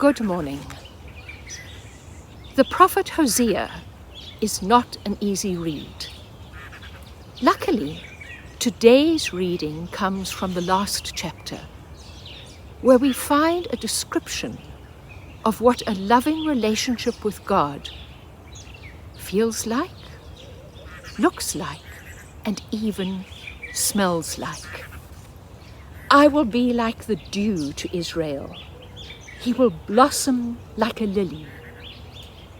Good morning. The prophet Hosea is not an easy read. Luckily, today's reading comes from the last chapter, where we find a description of what a loving relationship with God feels like, looks like, and even smells like. I will be like the dew to Israel. He will blossom like a lily.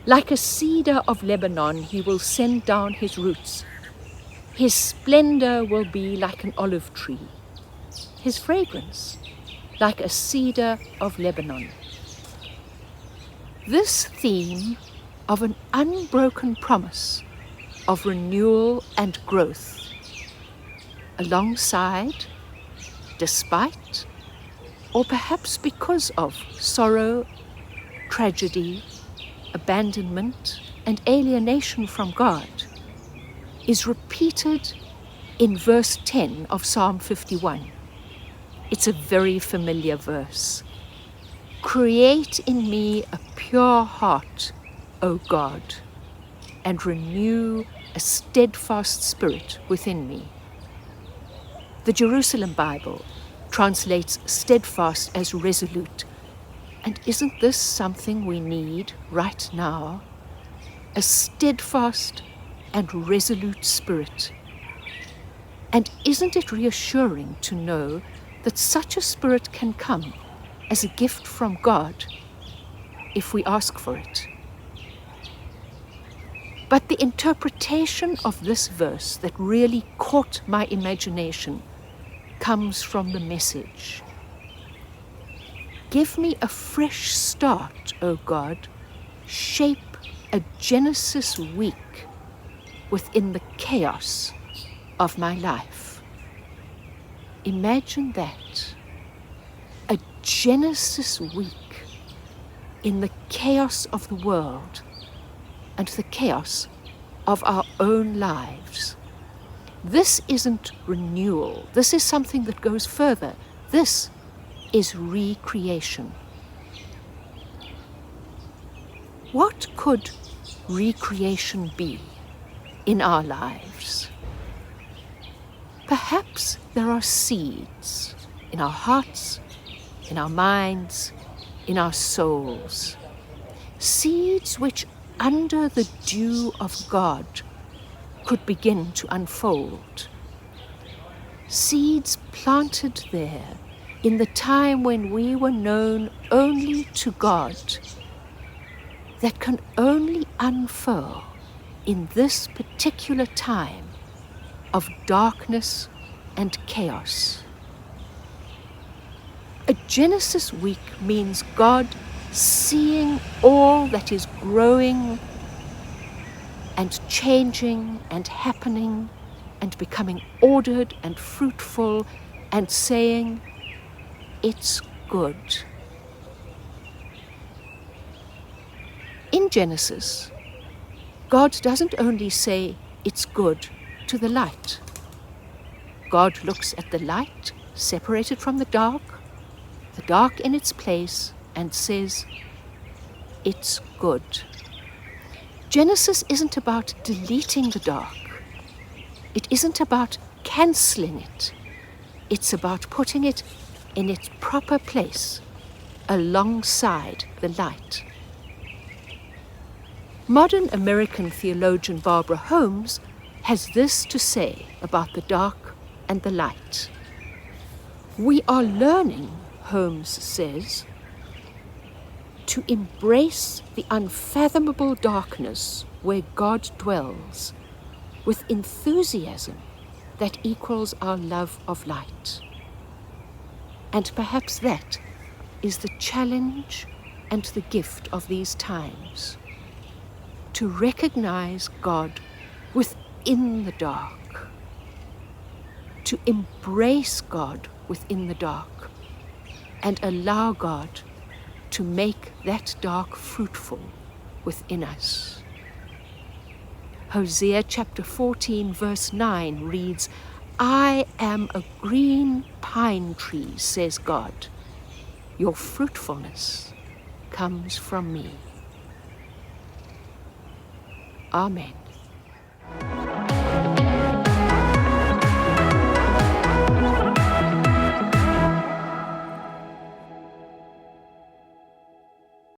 Like a cedar of Lebanon, he will send down his roots. His splendor will be like an olive tree. His fragrance, like a cedar of Lebanon. This theme of an unbroken promise of renewal and growth, alongside, despite, or perhaps because of sorrow, tragedy, abandonment, and alienation from God, is repeated in verse 10 of Psalm 51. It's a very familiar verse. Create in me a pure heart, O God, and renew a steadfast spirit within me. The Jerusalem Bible translates steadfast as resolute. And isn't this something we need right now? A steadfast and resolute spirit. And isn't it reassuring to know that such a spirit can come as a gift from God if we ask for it? But the interpretation of this verse that really caught my imagination comes from the Message. Give me a fresh start, O God. Shape a Genesis week within the chaos of my life. Imagine that. A Genesis week in the chaos of the world and the chaos of our own lives. This isn't renewal. This is something that goes further. This is recreation. What could recreation be in our lives? Perhaps there are seeds in our hearts, in our minds, in our souls. Seeds which, under the dew of God, could begin to unfold. Seeds planted there in the time when we were known only to God, that can only unfurl in this particular time of darkness and chaos. A Genesis week means God seeing all that is growing and changing and happening and becoming ordered and fruitful and saying, it's good. In Genesis, God doesn't only say it's good to the light. God looks at the light separated from the dark in its place, and says, it's good. Genesis isn't about deleting the dark. It isn't about cancelling it. It's about putting it in its proper place, alongside the light. Modern American theologian Barbara Holmes has this to say about the dark and the light. We are learning, Holmes says, to embrace the unfathomable darkness where God dwells with enthusiasm that equals our love of light. And perhaps that is the challenge and the gift of these times, to recognize God within the dark, to embrace God within the dark, and allow God to make that dark fruitful within us. Hosea chapter 14 verse 9 reads, I am a green pine tree, says God. Your fruitfulness comes from me. Amen.